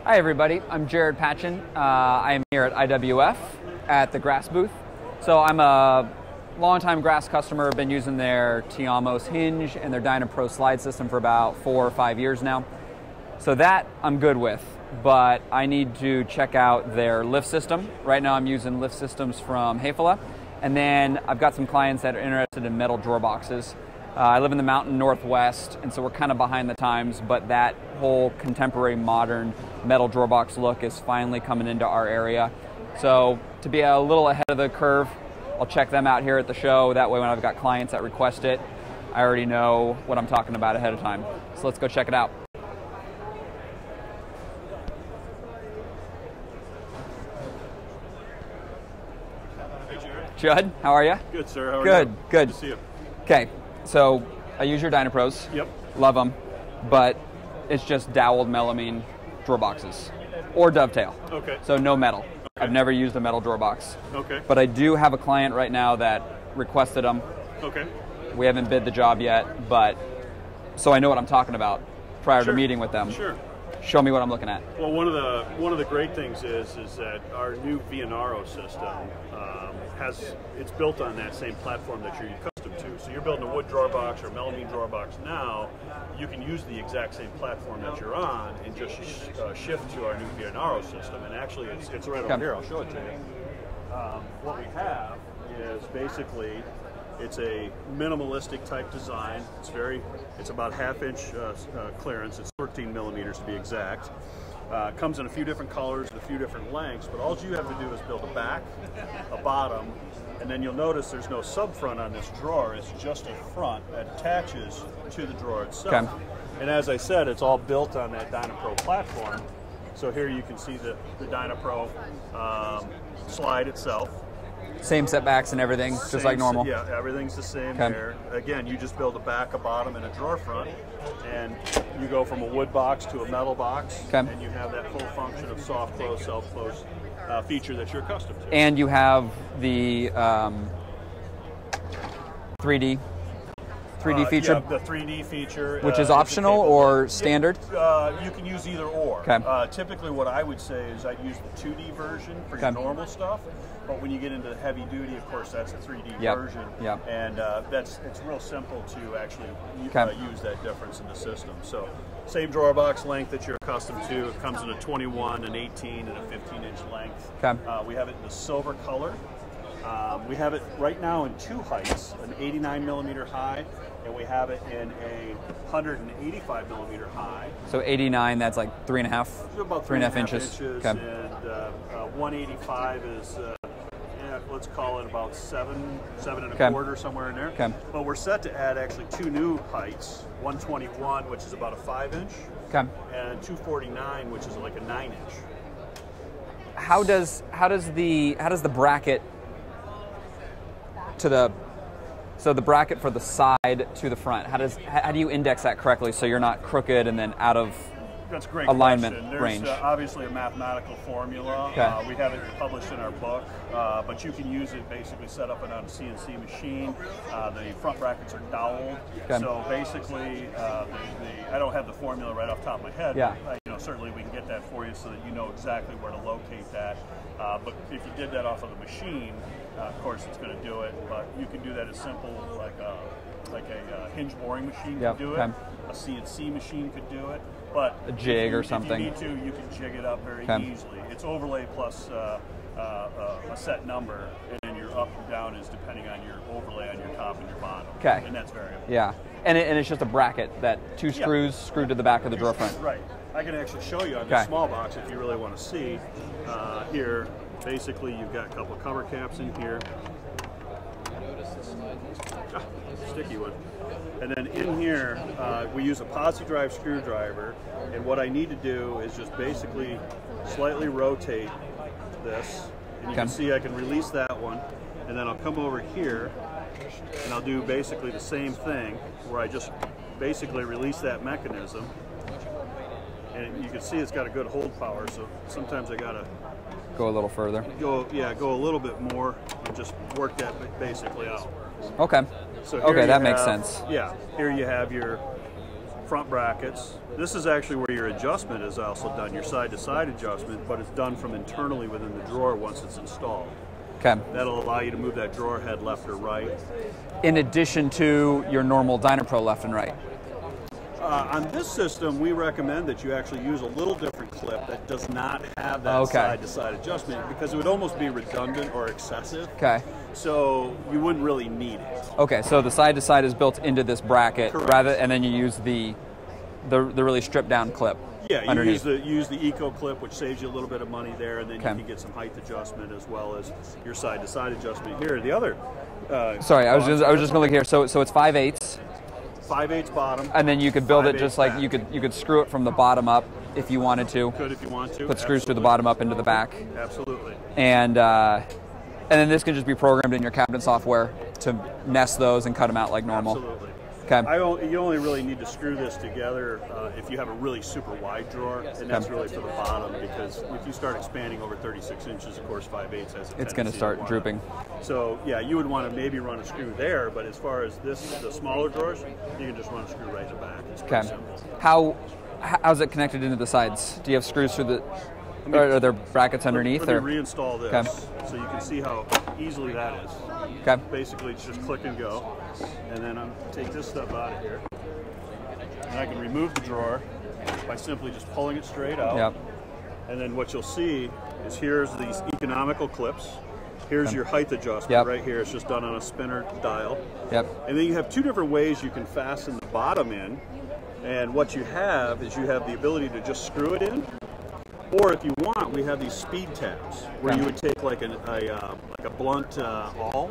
Hi everybody, I'm Jared Patchen. I am here at IWF at the Grass booth. So I'm a longtime Grass customer, been using their Tiamos hinge and their DynaPro slide system for about 4 or 5 years now. So that I'm good with, but I need to check out their lift system. Right now I'm using lift systems from Hefele, and then I've got some clients that are interested in metal drawer boxes. I live in the mountain northwest, and so we're kind of behind the times, but that whole contemporary modern metal drawer box look is finally coming into our area. So to be a little ahead of the curve, I'll check them out here at the show. That way when I've got clients that request it, I already know what I'm talking about ahead of time. So let's go check it out. Hey, Jared. Judd, how are you? Good, sir. How are you? Good. Good to see you. Okay, so I use your DynaPros. Yep. Love them, but it's just doweled melamine drawer boxes or dovetail. Okay. So no metal. Okay. I've never used a metal drawer box. Okay. But I do have a client right now that requested them. Okay. We haven't bid the job yet, but so I know what I'm talking about prior to meeting with them. Sure. Show me what I'm looking at. Well, one of the great things is that our new Vianaro system it's built on that same platform that you're accustomed to. So you're building a wood drawer box or melamine drawer box now, you can use the exact same platform that you're on and just shift to our new Vianaro system. And actually, it's right over here. I'll show it to you. What we have is basically it's a minimalistic type design. It's about ½ inch clearance. It's 13 millimeters to be exact. Comes in a few different colors, a few different lengths, but all you have to do is build a back, a bottom, and then you'll notice there's no subfront on this drawer. It's just a front that attaches to the drawer itself. Okay. And as I said, it's all built on that DynaPro platform. So here you can see the DynaPro slide itself. Same setbacks and everything, just like normal? Yeah, everything's the same there. Again, you just build a back, a bottom, and a drawer front, and you go from a wood box to a metal box, and you have that full function of soft close, self-close feature that you're accustomed to. And you have the 3D feature? Yeah, the 3D feature. Which is optional or standard? You can use either or. Typically what I would say is I'd use the 2D version for your normal stuff, but when you get into the heavy duty, of course, that's a 3D version. And it's real simple to actually use that difference in the system. So same drawer box length that you're accustomed to. It comes in a 21, an 18, and a 15-inch length. We have it in the silver color. We have it right now in 2 heights, an 89 millimeter high, and we have it in a 185 millimeter high. So 89, that's like 3.5? About 3.5 inches. And 185 is, let's call it about 7 and a quarter, somewhere in there. But we're set to add actually 2 new heights, 121, which is about a 5-inch, and 249, which is like a 9-inch. How does the bracket so the bracket for the side to the front, how do you index that correctly so you're not crooked and then out of alignment range? There's obviously a mathematical formula. We have it published in our book, but you can use it basically set up it on a CNC machine. The front brackets are doweled, so basically I don't have the formula right off the top of my head. But, certainly we can get that for you so that you know exactly where to locate that. But if you did that off of the machine, of course it's going to do it. But you can do that as simple like a hinge boring machine could do it. A CNC machine could do it. But a jig or something. If you need to, you can jig it up very easily. It's overlay plus a set number, and then your up and down is depending on your overlay on your top and your bottom. And that's variable. Yeah. And it's just a bracket that 2 screws screwed to the back of the drawer front. Right. I can actually show you on this small box if you really want to see. Here, basically, you've got a couple of cover caps in here. Sticky one. And then in here, we use a posi drive screwdriver, and what I need to do is just basically slightly rotate this, and you can see I can release that one, and then I'll come over here, and I'll do basically the same thing, where I just basically release that mechanism, and you can see it's got a good hold power, so sometimes I gotta go a little further. Go a little bit more, and just work that basically out. Okay. So that makes sense. Yeah, here you have your front brackets. This is actually where your adjustment is also done, your side-to-side adjustment, but it's done from internally within the drawer once it's installed. Okay. That'll allow you to move that drawer head left or right. In addition to your normal Dynapro left and right. On this system, we recommend that you actually use a little different clip that does not have that side-to-side adjustment, because it would almost be redundant or excessive. Okay. So you wouldn't really need it. Okay, so the side-to-side is built into this bracket, Correct. and then you use the really stripped down clip. Yeah, you underneath. use the Eco clip, which saves you a little bit of money there, and then you can get some height adjustment as well as your side-to-side adjustment here. The other. Sorry, I was just going to look here. So it's 5/8. 5/8 bottom. And then you could build it just like you could screw it from the bottom up if you wanted to. Could if you want to. Put screws through the bottom up into the back. Absolutely. And then this can just be programmed in your cabinet software to nest those and cut them out like normal. Absolutely. Okay. You only really need to screw this together if you have a really super wide drawer, and that's really for the bottom, because if you start expanding over 36 inches, of course 5/8 has a it's going to start drooping. So yeah, you would want to maybe run a screw there, but as far as the smaller drawers, you can just run a screw right in the back. It's pretty simple. How's it connected into the sides? Do you have screws through the? Are there brackets underneath? Let me reinstall this so you can see how easily that is. Okay. Basically, it's just click and go. And then I'm take this stuff out of here. And I can remove the drawer by simply just pulling it straight out. Yep. And then what you'll see is here's these economical clips. Here's your height adjustment right here. It's just done on a spinner dial. Yep. And then you have two different ways you can fasten the bottom in. And what you have is you have the ability to just screw it in. Or if you want, we have these speed tabs where you would take like a blunt awl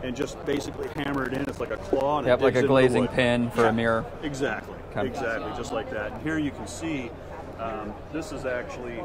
and just basically hammer it in. It's like a claw. And like a glazing pin for a mirror. Exactly. Okay. Exactly, just like that. And here you can see this is actually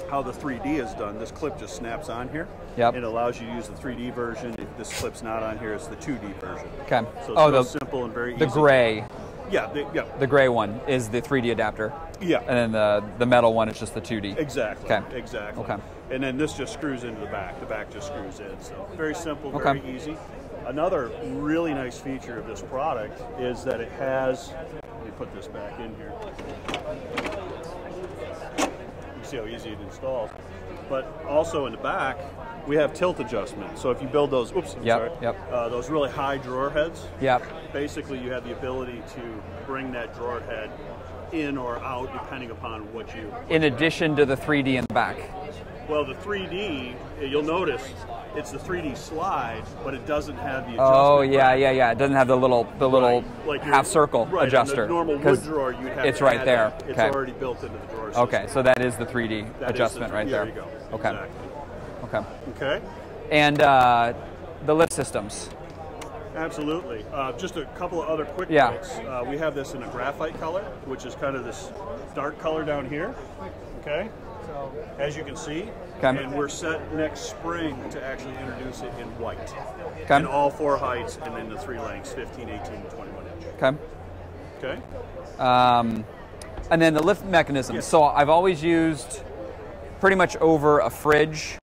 how the 3D is done. This clip just snaps on here. Yep. It allows you to use the 3D version. If this clip's not on here, it's the 2D version. Okay. So it's real simple and very easy. The gray. Yeah, the gray one is the 3D adapter. Yeah. And then the metal one is just the 2D. Exactly. Okay. Exactly. Okay. And then this just screws into the back. The back just screws in. So very simple, very easy. Another really nice feature of this product is that it has, let me put this back in here. You see how easy it installs. But also in the back, we have tilt adjustment. So if you build those, those really high drawer heads, basically you have the ability to bring that drawer head in or out depending upon what you... In addition to the 3D in the back. Well, the 3D, you'll notice it's the 3D slide, but it doesn't have the adjustment. Oh, yeah. It doesn't have the little like half circle adjuster. In the normal wood drawer, you'd have it's to right add there. That. It's already built into the drawer system. Okay, so that is the 3D adjustment right there. There you go. Okay. Exactly. Okay. Okay. And the lift systems. Absolutely. Just a couple of other quick notes. We have this in a graphite color, which is kind of this dark color down here. Okay. As you can see, and we're set next spring to actually introduce it in white. In all four heights and then the three lengths, 15, 18, and 21 inch. Okay. Okay. And then the lift mechanism. So I've always used pretty much over a fridge,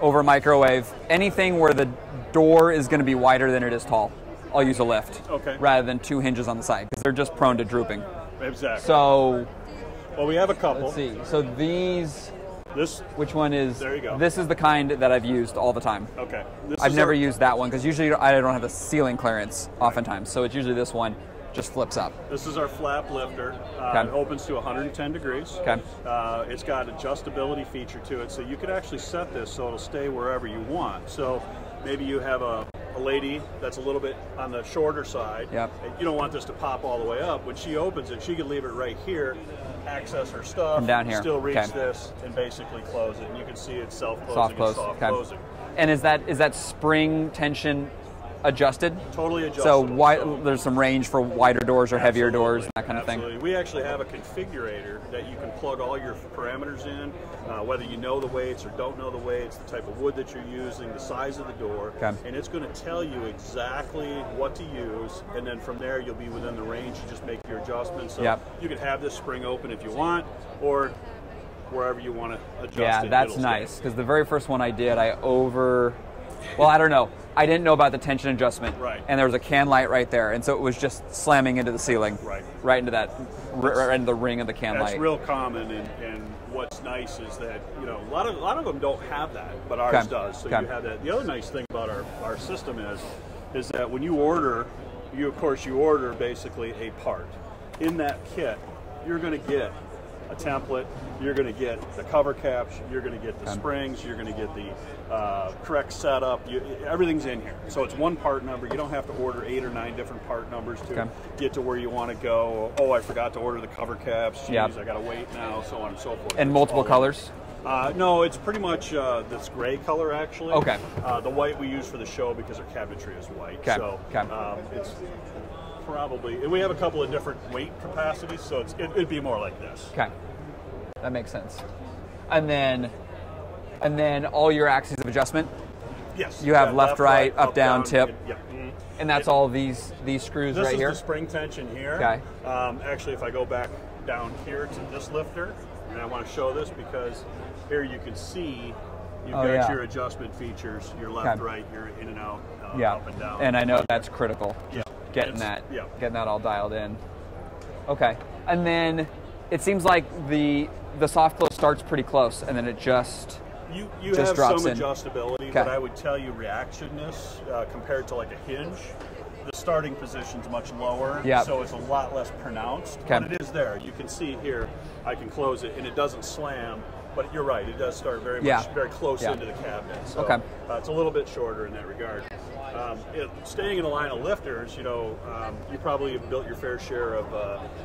over a microwave, anything where the door is going to be wider than it is tall, I'll use a lift. Rather than two hinges on the side, because they're just prone to drooping. Exactly. So... Well, we have a couple. Let's see. So these... This... Which one is... There you go. This is the kind that I've used all the time. Okay. I've never used that one, because usually I don't have the ceiling clearance oftentimes. So it's usually this one just flips up. This is our flap lifter. It opens to 110 degrees. Okay. It's got adjustability feature to it, so you can actually set this so it'll stay wherever you want. So maybe you have a lady that's a little bit on the shorter side. Yep. And you don't want this to pop all the way up. When she opens it, she can leave it right here, access her stuff, from down here. Still reach this, and basically close it. And you can see it's self-closing Soft close. and soft-closing. And is that spring tension adjusted? Totally adjustable. So there's some range for wider doors or heavier doors, that kind of thing? We actually have a configurator that you can plug all your parameters in, whether you know the weights or don't know the weights, the type of wood that you're using, the size of the door, and it's going to tell you exactly what to use, and then from there you'll be within the range. You just make your adjustments. So you could have this spring open if you want, or wherever you want to adjust it. Yeah, that's nice, because the very first one I did, I Well, I don't know. I didn't know about the tension adjustment. Right. And there was a can light right there, and so it was just slamming into the ceiling. Right. Right into that, right into the ring of the can light. That's real common, and what's nice is that, you know, a lot of them don't have that, but ours does. So you have that. The other nice thing about our system is that when you order, of course you order basically a part. In that kit, you're going to get a template, you're going to get the cover caps, you're going to get the springs, you're going to get the correct setup. Everything's in here. So it's one part number. You don't have to order 8 or 9 different part numbers to get to where you want to go. Oh, I forgot to order the cover caps. Jeez, I got to wait now, so on and so forth. And multiple colors? No, it's pretty much this gray color, actually. Okay. The white we use for the show because our cabinetry is white. Okay. So it's probably, and we have a couple of different weight capacities, so it'd be more like this. Okay. That makes sense. And then all your axes of adjustment? Yes. You have left, right, up, down, tip. Yep. And that's all these screws right here? This is the spring tension here. Okay. Actually, if I go back down here to this lifter, and I want to show this because here you can see you've got your adjustment features, your left, right, your in and out, up and down. And I know that's critical. Yeah. Getting that all dialed in. Okay. And then it seems like the soft close starts pretty close, and then it just you just have drops some in. adjustability, but I would tell you reactionness compared to like a hinge, the starting position's much lower, so it's a lot less pronounced. But it is there. You can see here, I can close it, and it doesn't slam. But you're right; it does start very close into the cabinet. So it's a little bit shorter in that regard. Staying in a line of lifters, you know, you probably have built your fair share of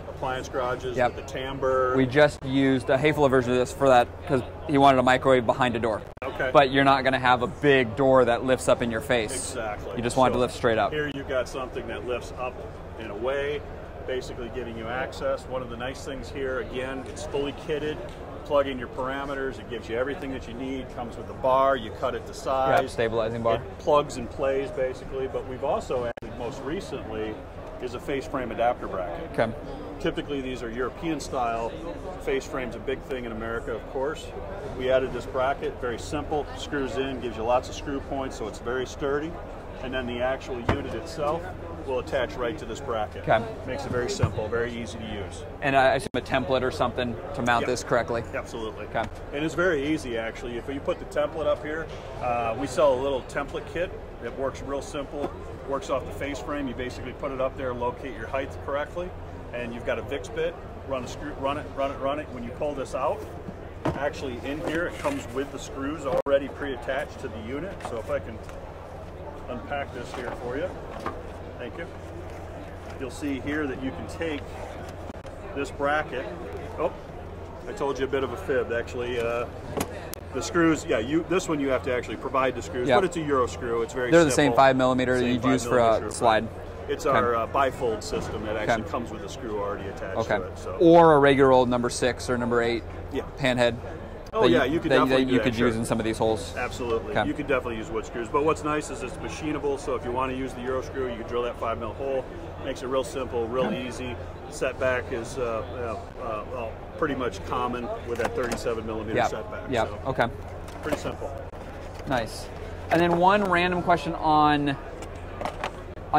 appliance garages with the timbre. We just used a Hayfula version of this for that because he wanted a microwave behind a door. Okay. But you're not going to have a big door that lifts up in your face. Exactly. You just want it to lift straight up. Here you've got something that lifts up and away, basically giving you access. One of the nice things here, again, it's fully kitted. Plug in your parameters, it gives you everything that you need, comes with the bar, you cut it to size. Stabilizing bar. It plugs and plays basically, but we've also added most recently is a face frame adapter bracket. Okay. Typically these are European style. Face frame's a big thing in America, of course. We added this bracket, very simple, screws in, gives you lots of screw points, so it's very sturdy. And then the actual unit itself will attach right to this bracket. Okay. Makes it very simple, very easy to use. And I assume a template or something to mount this correctly? Absolutely. Okay. And it's very easy, actually. If you put the template up here, we sell a little template kit. It works real simple, works off the face frame. You basically put it up there, locate your height correctly, and you've got a VIX bit, run a screw, run it. When you pull this out, actually in here, it comes with the screws already pre-attached to the unit. So if I can unpack this here for you. Thank you. You'll see here that you can take this bracket. Oh, I told you a bit of a fib. Actually, the screws, this one you have to actually provide the screws, but it's a Euro screw. It's very They're simple. The same 5mm that you'd use for a slide. It's our bifold system that actually comes with a screw already attached to it. So. Or a regular old number 6 or number 8 pan head. Oh yeah, you could definitely you could use in some of these holes. Absolutely, you could definitely use wood screws. But what's nice is it's machinable, so if you want to use the Euro screw, you can drill that 5mm hole. Makes it real simple, real easy. Setback is pretty much common with that 37mm setback. Yeah. So okay. Pretty simple. Nice. And then one random question on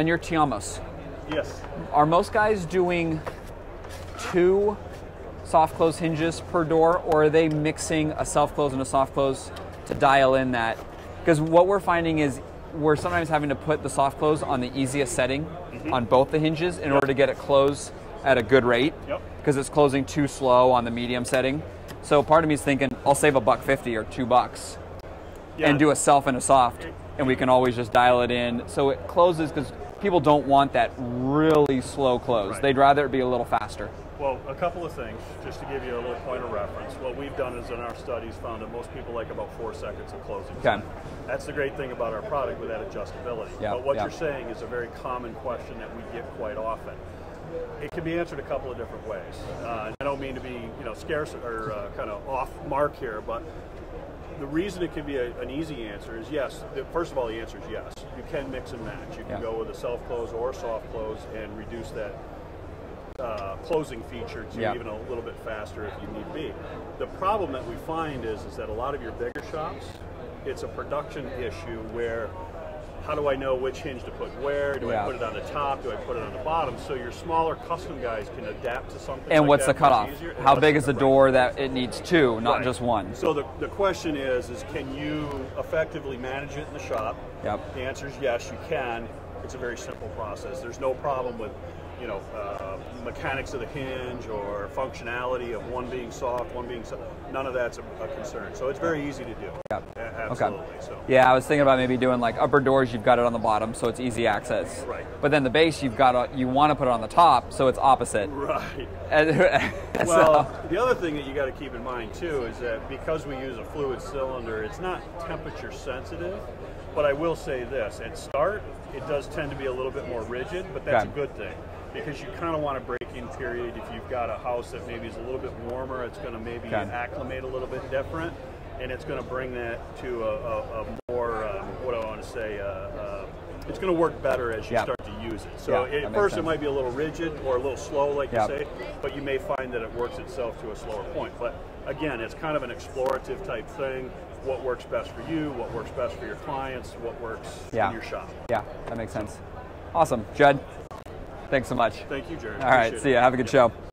your Tiamos. Yes. Are most guys doing 2 soft close hinges per door, or are they mixing a self close and a soft close to dial in that? Because what we're finding is we're sometimes having to put the soft close on the easiest setting on both the hinges in order to get it close at a good rate, because it's closing too slow on the medium setting. So part of me is thinking I'll save $1.50 or $2 and do a self and a soft, and we can always just dial it in so it closes, because people don't want that really slow close. They'd rather it be a little faster. Well, a couple of things, just to give you a little point of reference. What we've done is in our studies found that most people like about 4 seconds of closing time. That's the great thing about our product with that adjustability. But what you're saying is a very common question that we get quite often. It can be answered a couple of different ways. I don't mean to be scarce or kind of off mark here, but the reason it can be an easy answer is yes. First of all, the answer is yes. You can mix and match. You can go with a self-close or a soft close and reduce that closing feature to even a little bit faster if you need be. The problem that we find is that a lot of your bigger shops it's a production issue where how do I know which hinge to put where? Do I put it on the top? Do I put it on the bottom? So your smaller custom guys can adapt to something And like what's that the cutoff? How big is the door that it needs two, not just one? So the question is can you effectively manage it in the shop? Yep. The answer is yes, you can. It's a very simple process. There's no problem with mechanics of the hinge or functionality of one being soft, one being soft. None of that's a concern. So it's very easy to do. Yep. Absolutely. Okay. So. Yeah, I was thinking about maybe doing like upper doors. You've got it on the bottom, so it's easy access. Right. But then the base, you want to put it on the top, so it's opposite. Right. Well, the other thing that you got to keep in mind too is that because we use a fluid cylinder, it's not temperature sensitive. But I will say this: at start, it does tend to be a little bit more rigid, but that's a good thing. Because you kind of want a break-in period. If you've got a house that maybe is a little bit warmer, it's going to maybe acclimate a little bit different, and it's going to bring that to a more, what do I want to say, it's going to work better as you start to use it. So at first it might be a little rigid or a little slow, like you say, but you may find that it works itself to a slower point. But again, it's kind of an explorative type thing. What works best for you, what works best for your clients, what works in your shop. Yeah, that makes sense. Awesome. Judd, thanks so much. Thank you, Jared. All right, see ya. Have a good show.